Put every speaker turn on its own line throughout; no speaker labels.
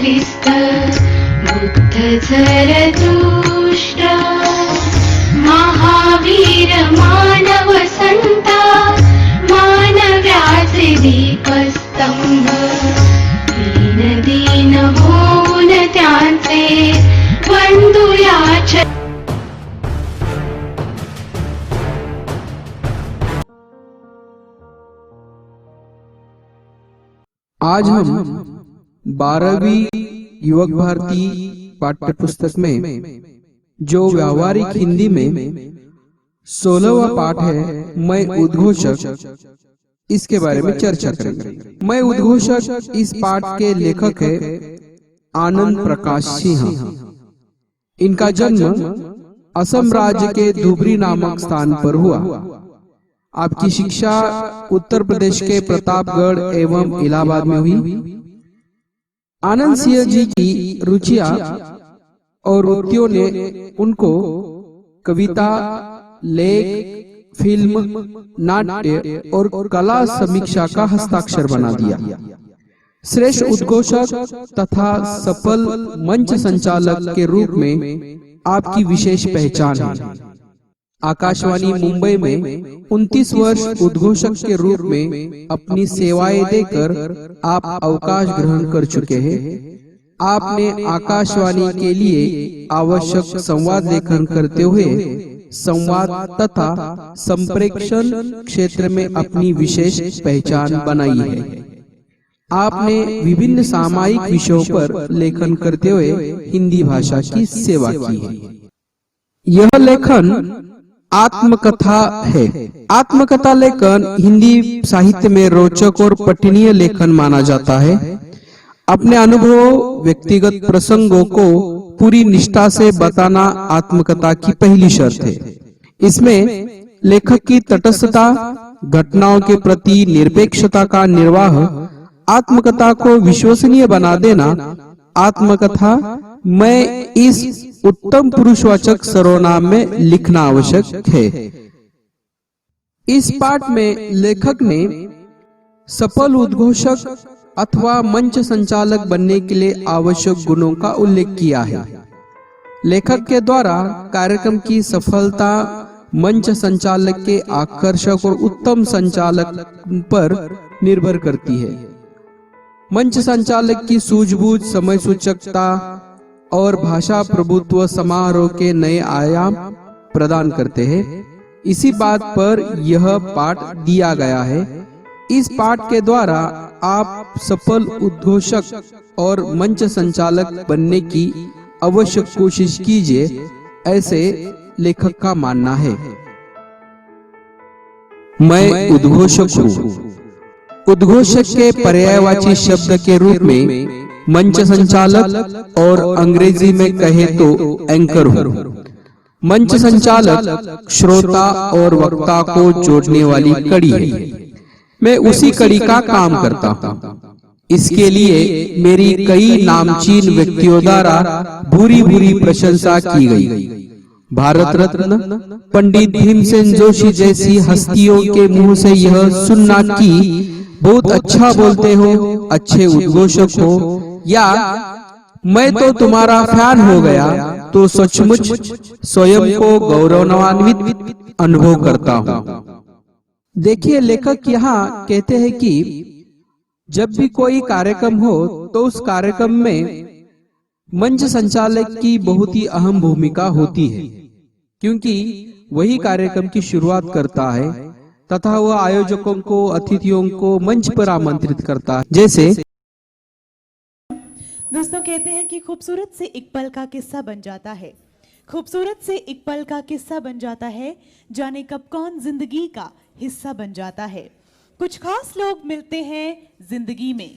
ख्रिस्त बुद्ध झरतुष्ट्र महावीर मानव संता मानव्याचे दीपस्तंभ दीन दीन होऊन त्यांचे वंदुया
आज हम 12वीं युवक भारती पाठ्य पुस्तक में जो व्यावहारिक हिंदी में 16वां पाठ है मैं उद्घोषक, इसके बारे में चर्चा करेंगे। मैं उद्घोषक इस पाठ के लेखक है आनंद प्रकाश सिंह। इनका जन्म असम राज्य के धुबरी नामक स्थान पर हुआ। आपकी शिक्षा उत्तर प्रदेश के प्रतापगढ़ एवं इलाहाबाद में हुई। आनंद सिंह जी की रुचियां और वृत्तियों ने उनको कविता, लेख, फिल्म, नाट्य और कला समीक्षा का हस्ताक्षर बना दिया। श्रेष्ठ उद्घोषक तथा सफल मंच संचालक के रूप में आपकी विशेष पहचान है। आकाशवाणी मुंबई में 29 वर्ष उद्घोषक के रूप में अपनी सेवाएं देकर आप अवकाश ग्रहण कर चुके हैं। आपने आकाशवाणी के लिए आवश्यक संवाद लेखन करते हुए संवाद तथा संप्रेषण क्षेत्र में अपनी विशेष पहचान बनाई है। आपने विभिन्न सामायिक विषयों पर लेखन करते हुए हिंदी भाषा की सेवा की है। यह लेखन आत्मकथा है। आत्मकथा लेखन हिंदी साहित्य में रोचक और पठनीय लेखन माना जाता है। अपने अनुभव, व्यक्तिगत प्रसंगों को पूरी निष्ठा से बताना आत्मकथा की पहली शर्त है। इसमें लेखक की तटस्थता, घटनाओं के प्रति निरपेक्षता का निर्वाह आत्मकथा को विश्वसनीय बना देना आत्मकथा में इस उत्तम पुरुषवाचक सर्वनाम में लिखना आवश्यक है। इस पाठ में लेखक ने सफल उद्घोषक अथवा मंच संचालक बनने के लिए आवश्यक गुणों का उल्लेख किया है। लेखक के द्वारा कार्यक्रम की सफलता मंच संचालक के आकर्षक और उत्तम संचालक पर निर्भर करती है। मंच संचालक की सूझबूझ, समय सूचकता और भाषा प्रभुत्व समारोह के नए आयाम प्रदान करते हैं। इसी बात पर यह पाठ दिया गया है। इस पाठ के द्वारा आप सफल उद्घोषक और मंच संचालक बनने की आवश्यक कोशिश कीजिए, ऐसे लेखक का मानना है। मैं उद्घोषक हूँ। उद्घोषक के पर्यायवाची शब्द के रूप में मंच संचालक और अंग्रेजी में कहे तो एंकर हूँ। मंच संचालक श्रोता और वक्ता को जोड़ने वाली कड़ी है। मैं उसी कड़ी का काम करता हूँ। इसके लिए मेरी कई नामचीन व्यक्तियों द्वारा भूरी भूरी प्रशंसा की गई। भारत रत्न पंडित भीमसेन जोशी जैसी हस्तियों के मुंह से यह सुनना कि बहुत अच्छा बोलते हो, अच्छे उद्घोषक हो, या मैं तो तुम्हारा फैन हो गया, तो सचमुच स्वयं को गौरवान्वित अनुभव करता हूँ। देखिए, लेखक यहाँ कहते हैं कि जब भी कोई कार्यक्रम हो तो उस कार्यक्रम में मंच संचालक की बहुत ही अहम भूमिका होती है, क्योंकि वही कार्यक्रम की शुरुआत करता है तथा वह आयोजकों को, अतिथियों को मंच पर आमंत्रित करता है। जैसे
दोस्तों कहते हैं कि खूबसूरत से एक पल का किस्सा बन जाता है। खूबसूरत से एक पल का किस्सा बन जाता है, जाने कब कौन जिंदगी का हिस्सा बन जाता है। कुछ खास लोग मिलते हैं जिंदगी में,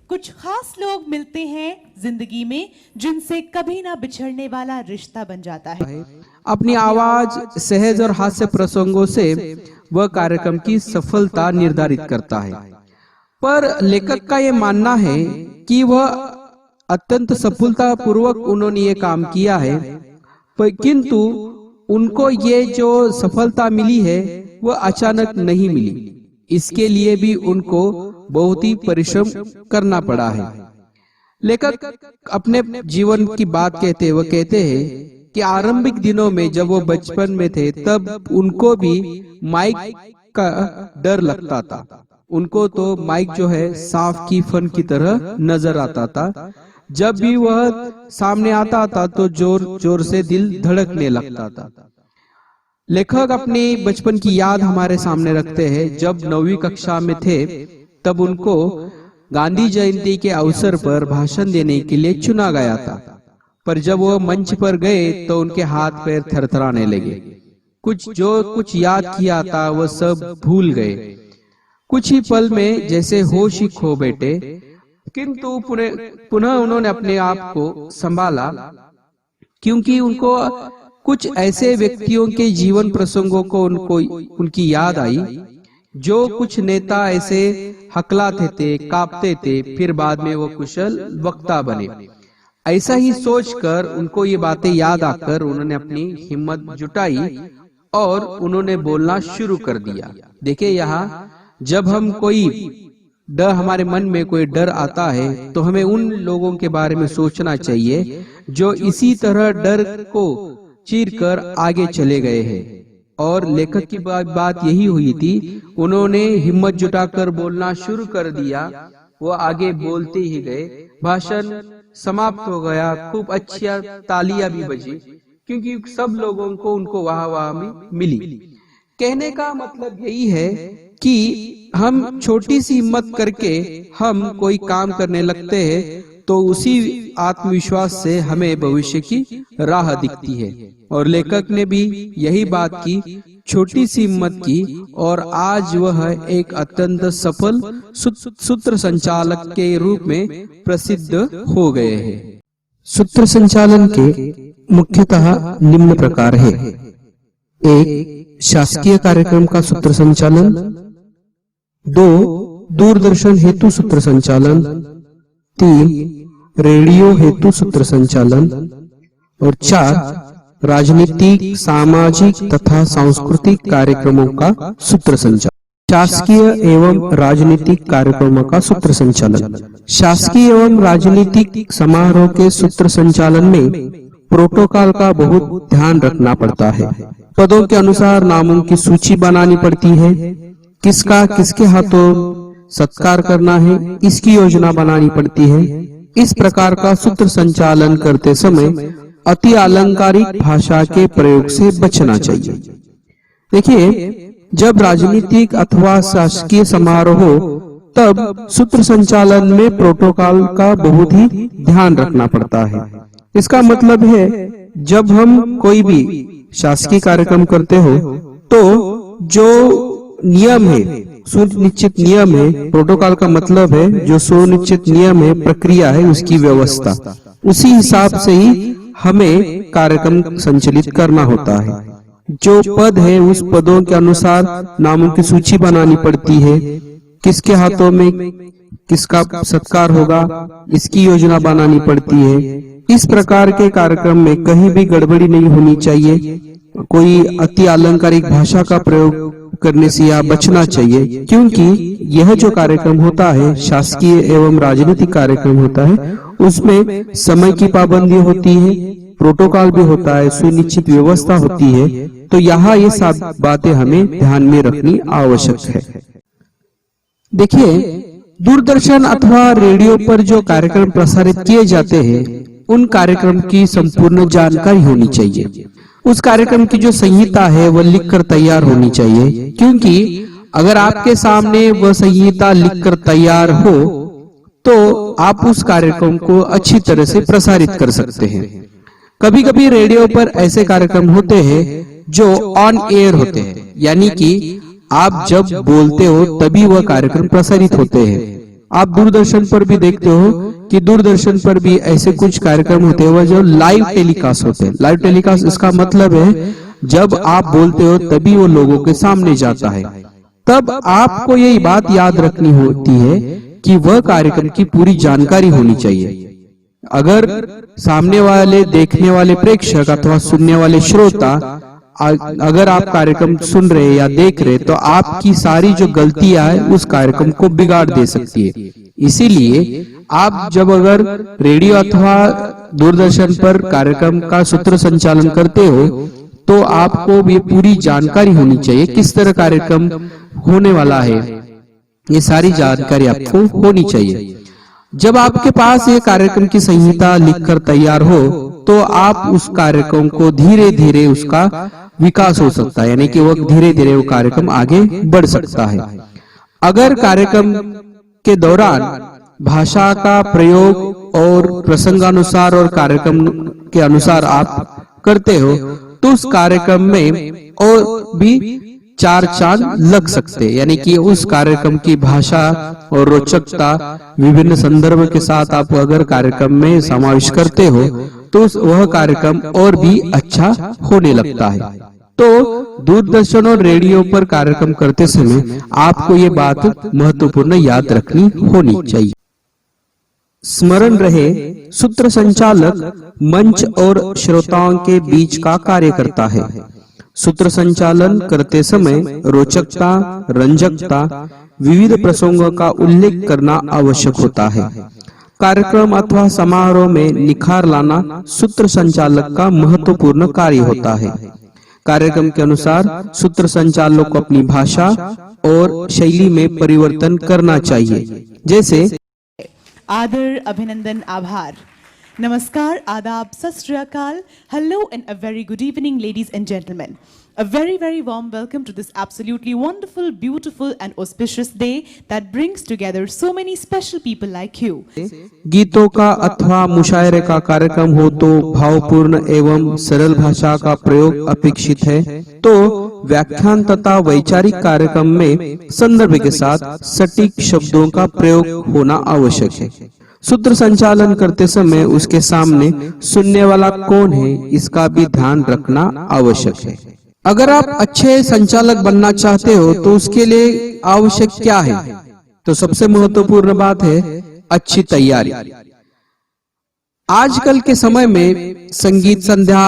कुछ खास लोग मिलते हैं जिंदगी में, जिनसे कभी ना बिछड़ने वाला रिश्ता बन जाता है।
अपनी आवाज, सहज और हास्य प्रसंगों से वह कार्यक्रम की सफलता निर्धारित करता है। पर लेखक का यह मानना है कि वह अत्यंत सफलता पूर्वक उन्होंने ये काम किया है, किंतु उनको ये जो सफलता मिली है वह अचानक नहीं मिली। इसके लिए भी उनको बहुत ही परिश्रम करना पड़ा है। लेखक अपने जीवन की बात कहते हुए कहते हैं कि आरंभिक दिनों में जब वो बचपन में थे तब उनको भी माइक का डर लगता था। उनको तो माइक जो है सांप की फन की तरह नजर आता था। जब भी वह सामने आता था तो जोर जोर से दिल धड़कने लगता था। लेखक अपनी बचपन की याद हमारे सामने रखते हैं। जब 9वीं कक्षा में थे तब उनको गांधी जयंती के अवसर पर भाषण देने के लिए चुना गया था, पर जब वो मंच पर गए तो उनके हाथ पैर थरथराने लगे। कुछ याद किया था वह सब भूल गए। कुछ ही पल में जैसे होश ही खो बैठे, किंतु पुनः उन्होंने अपने आप को संभाला, क्योंकि उनको कुछ ऐसे व्यक्तियों के जीवन प्रसंगों को उनकी याद आई जो कुछ नेता ऐसे हकलाते थे, कांपते थे, फिर बाद में वो कुशल वक्ता बने। ऐसा ही सोचकर उनको ये बातें याद आकर उन्होंने अपनी हिम्मत जुटाई और उन्होंने बोलना शुरू कर दिया। देखिए यहाँ जब हम हमारे मन में कोई डर आता है तो हमें उन लोगों के बारे में सोचना चाहिए जो इसी तरह डर को चीरकर आगे चले गए हैं। और लेखक की बात यही हुई थी। उन्होंने हिम्मत जुटाकर बोलना शुरू कर दिया। वो आगे बोलते ही गए। भाषण समाप्त हो गया। खूब अच्छी तालियां भी बजी, क्योंकि सब लोगों को उनको वाह मिली। कहने का मतलब यही है कि हम छोटी सी हिम्मत करके हम कोई काम करने लगते हैं तो उसी आत्मविश्वास से हमें भविष्य की राह दिखती है। और लेखक ने भी यही बात की, छोटी सी हिम्मत की, और आज वह एक अत्यंत सफल सूत्र संचालक के रूप में प्रसिद्ध हो गए हैं। सूत्र संचालन के मुख्यतः निम्न प्रकार है। 1. शासकीय कार्यक्रम का सूत्र संचालन। 2. दूरदर्शन हेतु सूत्र संचालन। 3. रेडियो हेतु सूत्र संचालन। और 4. राजनीतिक, सामाजिक तथा सांस्कृतिक कार्यक्रमों का सूत्र संचालन। शासकीय एवं राजनीतिक कार्यक्रमों का सूत्र संचालन। शासकीय एवं राजनीतिक समारोह के सूत्र संचालन में प्रोटोकॉल का बहुत ध्यान रखना पड़ता है। पदों के अनुसार नामों की सूची बनानी पड़ती है। किसका किसके हाथों सत्कार करना है, इसकी योजना बनानी पड़ती है। इस प्रकार का सूत्र संचालन करते समय अति अलंकारिक भाषा के प्रयोग से बचना चाहिए। देखिए, जब राजनीतिक अथवा शासकीय समारोह हो तब सूत्र संचालन में प्रोटोकॉल का बहुत ही ध्यान रखना पड़ता है। इसका मतलब है जब हम कोई भी शासकीय कार्यक्रम करते हो तो जो नियम है, सुनिश्चित नियम है, प्रोटोकॉल का मतलब है जो सुनिश्चित नियम है, प्रक्रिया है, उसकी व्यवस्था, उसी हिसाब से ही हमें कार्यक्रम संचालित करना होता है। जो पद है उस पदों के अनुसार नामों की सूची बनानी पड़ती है। किसके हाथों में किसका सत्कार होगा, इसकी योजना बनानी पड़ती है। इस प्रकार के कार्यक्रम में कहीं भी गड़बड़ी नहीं होनी चाहिए। कोई अति अलंकारिक भाषा का प्रयोग करने से या बचना चाहिए, क्योंकि यह जो कार्यक्रम होता है, शासकीय एवं राजनीतिक कार्यक्रम होता है, उसमें समय की पाबंदी होती है, प्रोटोकॉल भी होता है, सुनिश्चित व्यवस्था होती है। तो यहाँ ये सब बातें हमें ध्यान में रखनी आवश्यक है। देखिए, दूरदर्शन अथवा रेडियो पर जो कार्यक्रम प्रसारित किए जाते हैं उन कार्यक्रम की संपूर्ण जानकारी होनी चाहिए। उस कार्यक्रम की जो संहिता है वह लिखकर तैयार होनी चाहिए, क्योंकि अगर आपके सामने वह संहिता लिखकर तैयार हो तो आप उस कार्यक्रम को अच्छी तरह से प्रसारित कर सकते हैं। कभी कभी रेडियो पर ऐसे कार्यक्रम होते हैं जो ऑन एयर होते हैं, यानी कि आप जब बोलते हो तभी वह कार्यक्रम प्रसारित होते हैं। आप दूरदर्शन पर भी देखते हो कि दूरदर्शन पर भी ऐसे कुछ कार्यक्रम होते हैं जो लाइव टेलीकास्ट होते हैं। लाइव टेलीकास्ट इसका मतलब है जब आप बोलते हो तभी वो लोगों के सामने जाता है। तब आपको यही बात याद रखनी होती है कि वह कार्यक्रम की पूरी जानकारी होनी चाहिए। अगर सामने वाले देखने वाले प्रेक्षक अथवा सुनने वाले श्रोता अगर आप कार्यक्रम सुन रहे या देख रहे तो आपकी सारी जो गलतियां है उस कार्यक्रम को बिगाड़ दे सकती है। इसीलिए आप जब अगर रेडियो अथवा दूरदर्शन पर कार्यक्रम का सूत्र संचालन करते हो तो आपको भी पूरी जानकारी होनी चाहिए किस तरह कार्यक्रम होने वाला है। ये सारी जानकारी आपको होनी चाहिए। जब आपके पास ये कार्यक्रम की संहिता लिखकर तैयार हो तो आप उस कार्यक्रम को धीरे धीरे उसका विकास हो सकता है, यानी कि वो धीरे धीरे वो कार्यक्रम आगे बढ़ सकता है। अगर कार्यक्रम के दौरान भाषा का प्रयोग और प्रसंगानुसार और कार्यक्रम के अनुसार आप करते हो तो उस कार्यक्रम में और भी चार चांद लग सकते हैं, यानी कि उस कार्यक्रम की भाषा और रोचकता विभिन्न संदर्भ के साथ आप अगर कार्यक्रम में समावेश करते हो तो वह कार्यक्रम और भी अच्छा होने लगता है। तो दूरदर्शन और रेडियो पर कार्यक्रम करते समय आपको ये बात महत्वपूर्ण याद रखनी होनी चाहिए। स्मरण रहे, सूत्र संचालक मंच और श्रोताओं के बीच का कार्य करता है। सूत्र संचालन करते समय रोचकता, रंजकता, विविध प्रसंगों का उल्लेख करना आवश्यक होता है। कार्यक्रम अथवा समारोह में निखार लाना सूत्र संचालक का महत्वपूर्ण कार्य होता है। कार्यक्रम के अनुसार सूत्र संचालक को अपनी भाषा और शैली में परिवर्तन करना चाहिए, जैसे
आदर, अभिनंदन, आभार, नमस्कार, आदाब, सत श्री अकाल, hello and a very good evening ladies and gentlemen. A very warm welcome to this absolutely wonderful, beautiful and auspicious day that brings together so many special people like you.
गीतों का अथवा मुशायरे का कार्यक्रम हो तो भावपूर्ण एवं सरल भाषा का प्रयोग अपेक्षित है। तो व्याख्यान तथा वैचारिक कार्यक्रम में संदर्भ के साथ सटीक शब्दों का प्रयोग होना आवश्यक है। सूत्र संचालन करते समय उसके सामने सुनने वाला कौन है इसका भी ध्यान रखना आवश्यक है। अगर आप अच्छे संचालक बनना चाहते हो तो उसके लिए आवश्यक क्या है? तो सबसे महत्वपूर्ण बात है अच्छी तैयारी। आजकल के समय में संगीत संध्या,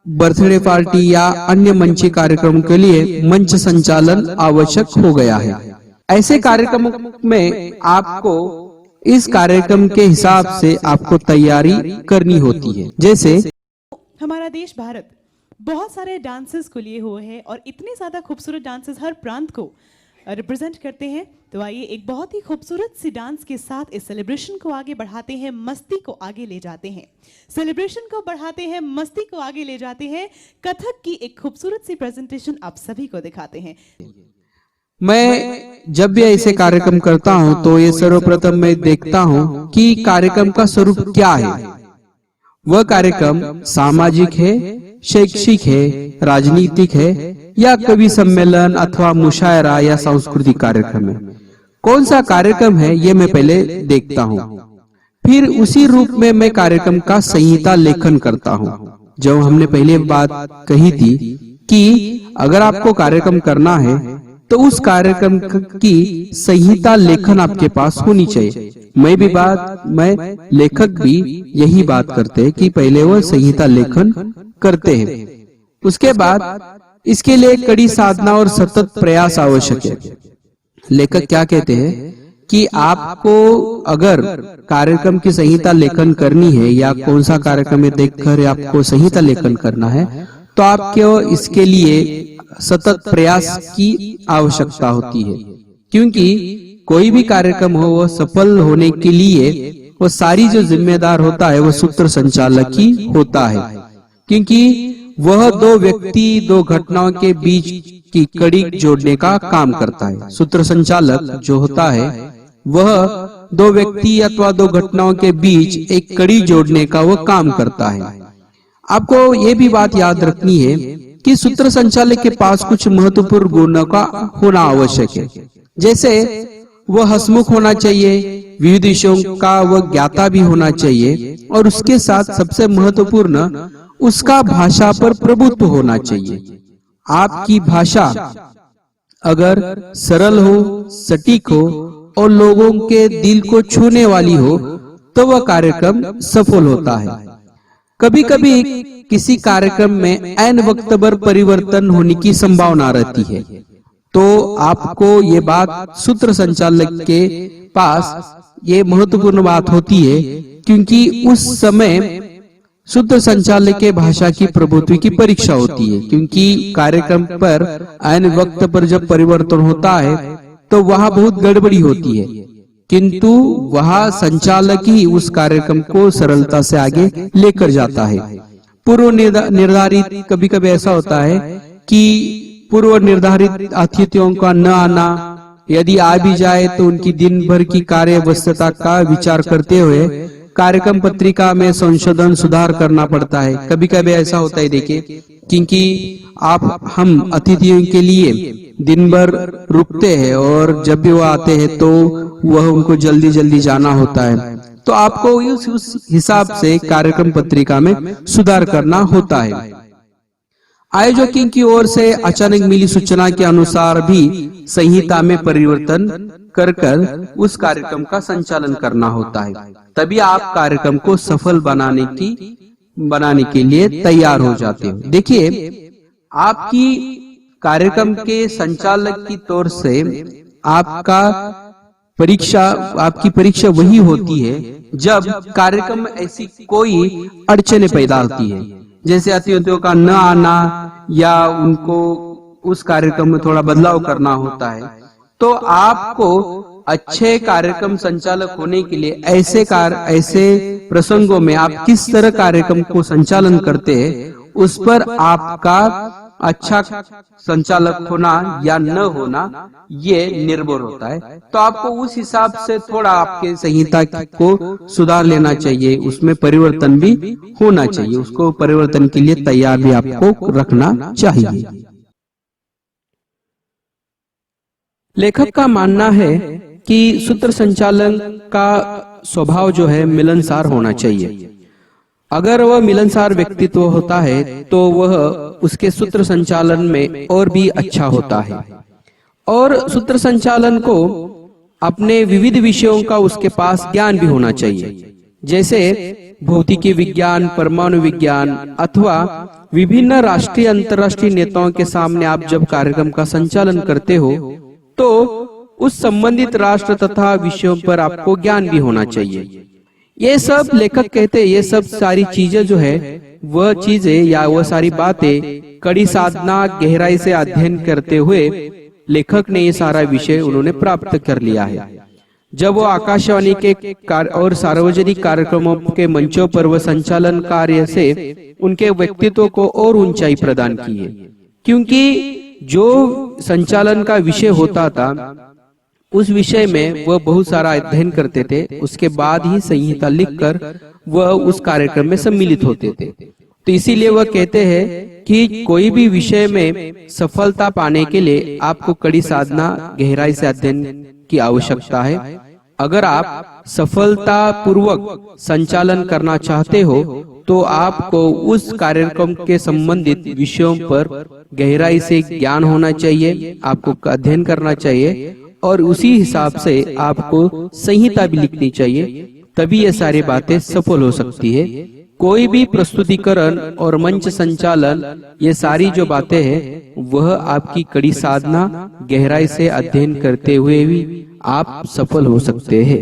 बर्थडे पार्टी या अन्य मंची कार्यक्रम के लिए मंच संचालन आवश्यक हो गया है। ऐसे कार्यक्रमों में आपको इस कार्यक्रम के हिसाब से आपको तैयारी करनी होती है। जैसे
हमारा देश भारत बहुत सारे डांसेस को लिए हुए है और इतने ज्यादा खूबसूरत डांसेस हर प्रांत को रिप्रेजेंट करते हैं। तो आइए एक बहुत ही खूबसूरत सी डांस के साथ इस सेलिब्रेशन को आगे बढ़ाते हैं, मस्ती को आगे ले जाते हैं, सेलिब्रेशन को बढ़ाते हैं, मस्ती को आगे ले जाते हैं। कथक की एक खूबसूरत सी प्रेजेंटेशन आप सभी को दिखाते हैं।
मैं जब भी ऐसे कार्यक्रम करता हूं तो ये सर्वप्रथम मैं देखता हूं कि कार्यक्रम का स्वरूप क्या है। वह कार्यक्रम सामाजिक है, शैक्षिक है, राजनीतिक है या कवि सम्मेलन अथवा मुशायरा या सांस्कृतिक कार्यक्रम है। कौन सा कार्यक्रम है ये मैं पहले देखता हूँ। फिर उसी रूप में मैं कार्यक्रम का संहिता लेखन करता हूँ। जो हमने पहले बात कही थी कि अगर आपको कार्यक्रम करना है तो उस कार्यक्रम की संहिता लेखन आपके पास होनी चाहिए। मैं लेखक भी यही बात करते हैं कि पहले वो संहिता लेखन करते हैं। उसके बाद इसके लिए कड़ी साधना और सतत प्रयास आवश्यक है। लेखक क्या कहते हैं कि आपको अगर कार्यक्रम की संहिता लेखन करनी है या कौन सा कार्यक्रम में देखकर आपको संहिता लेखन करना है तो आपको इसके लिए सतत प्रयास की आवश्यकता होती है, क्योंकि कोई भी कार्यक्रम हो वो सफल होने के लिए वो सारी जो जिम्मेदार होता है वो सूत्र संचालक ही होता है, क्योंकि वह दो व्यक्ति, दो घटनाओं के बीच की कड़ी जोड़ने का काम करता है। सूत्र संचालक जो होता है वह दो व्यक्ति अथवा दो घटनाओं के बीच एक कड़ी जोड़ने का वो काम करता है। आपको ये भी बात याद रखनी है कि सूत्र संचालक के पास कुछ महत्वपूर्ण गुणों का होना आवश्यक है। जैसे वह हंसमुख होना चाहिए, विविध विषयों का वह ज्ञाता भी होना चाहिए और उसके साथ सबसे महत्वपूर्ण उसका भाषा पर प्रभुत्व होना चाहिए। आपकी भाषा अगर सरल हो, सटीक हो और लोगों के दिल को छूने वाली हो तो वह कार्यक्रम सफल होता है। कभी कभी किसी कार्यक्रम में ऐन वक्त पर परिवर्तन होने की संभावना रहती है, तो आपको ये बात सूत्र संचालक के पास ये महत्वपूर्ण बात होती है, क्योंकि उस समय शुद्ध संचालक के भाषा की प्रभुत्व की परीक्षा होती है। क्योंकि कार्यक्रम पर ऐन वक्त पर जब परिवर्तन होता है तो वहाँ बहुत गड़बड़ी होती है, किंतु वहाँ संचालक ही उस कार्यक्रम को सरलता से आगे लेकर जाता है। पूर्व निर्धारित, कभी कभी ऐसा होता है कि पूर्व निर्धारित अतिथियों का न आना, यदि आ भी जाए तो उनकी दिन भर की कार्य व्यस्तता का विचार करते हुए कार्यक्रम पत्रिका में संशोधन सुधार करना पड़ता है। कभी कभी ऐसा होता है, देखिए, क्योंकि हम अतिथियों के लिए दिन भर रुकते हैं और जब भी वो आते हैं तो वह उनको जल्दी जल्दी जाना होता है, तो आपको उस हिसाब से कार्यक्रम पत्रिका में सुधार करना होता है। आयोजकों की ओर से अचानक मिली सूचना के अनुसार भी संहिता में परिवर्तन कर उस कार्यक्रम का संचालन करना होता है, तभी आप कार्यक्रम को सफल बनाने के लिए तैयार हो जाते हो। देखिए, आपकी कार्यक्रम के संचालक की तौर से आपकी परीक्षा वही होती है जब कार्यक्रम में ऐसी कोई अड़चने पैदा होती है, जैसे अतिथियों का न आना या उनको उस कार्यक्रम में थोड़ा बदलाव करना होता है। तो आपको अच्छे कार्यक्रम संचालक होने के लिए ऐसे प्रसंगों में आप किस तरह कार्यक्रम को संचालन करते हैं, उस पर आपका अच्छा संचालक होना या न होना ये निर्भर होता है। तो आपको उस हिसाब से थोड़ा आपके संहिता को सुधार लेना चाहिए, उसमें परिवर्तन भी होना चाहिए, उसको परिवर्तन के लिए तैयार भी आपको रखना चाहिए। लेखक का मानना है कि सूत्र संचालन का स्वभाव जो है मिलनसार होना चाहिए। अगर वह मिलनसार व्यक्तित्व होता है तो वह उसके सूत्र संचालन में और भी अच्छा होता है। और सूत्र संचालन को अपने विविध विषयों का उसके पास ज्ञान भी होना चाहिए, जैसे भौतिकी विज्ञान, परमाणु विज्ञान अथवा विभिन्न राष्ट्रीय अंतर्राष्ट्रीय नेताओं के सामने आप जब कार्यक्रम का संचालन करते हो तो उस संबंधित राष्ट्र तथा विषयों पर आपको ज्ञान भी होना चाहिए। ये सब लेखक कहते हैं, ये सब सारी चीजें जो है वह चीजें या वह सारी बातें कड़ी साधना गहराई से अध्ययन करते हुए लेखक ने ये सारा विषय उन्होंने प्राप्त कर लिया है। जब वो आकाशवाणी के और सार्वजनिक कार्यक्रमों के मंचों पर वह संचालन कार्य से उनके व्यक्तित्व को और ऊंचाई प्रदान की है, क्योंकि जो संचालन का विषय होता था उस विषय में वह बहुत सारा अध्ययन करते थे, उसके बाद ही संहिता लिखकर वह उस कार्यक्रम में सम्मिलित होते थे। तो इसीलिए वह कहते हैं कि कोई भी विषय में सफलता पाने के लिए आपको कड़ी साधना गहराई से अध्ययन की आवश्यकता है। अगर आप सफलता पूर्वक संचालन करना चाहते हो तो आपको उस कार्यक्रम के संबंधित विषयों पर गहराई से ज्ञान होना चाहिए, आपको अध्ययन करना चाहिए और उसी हिसाब से आपको संहिता भी लिखनी चाहिए, तभी ये सारी बातें सफल हो सकती है। कोई भी प्रस्तुतिकरण और मंच संचालन, ये सारी जो बातें हैं वह आपकी कड़ी साधना गहराई से अध्ययन करते हुए भी आप सफल हो सकते हैं।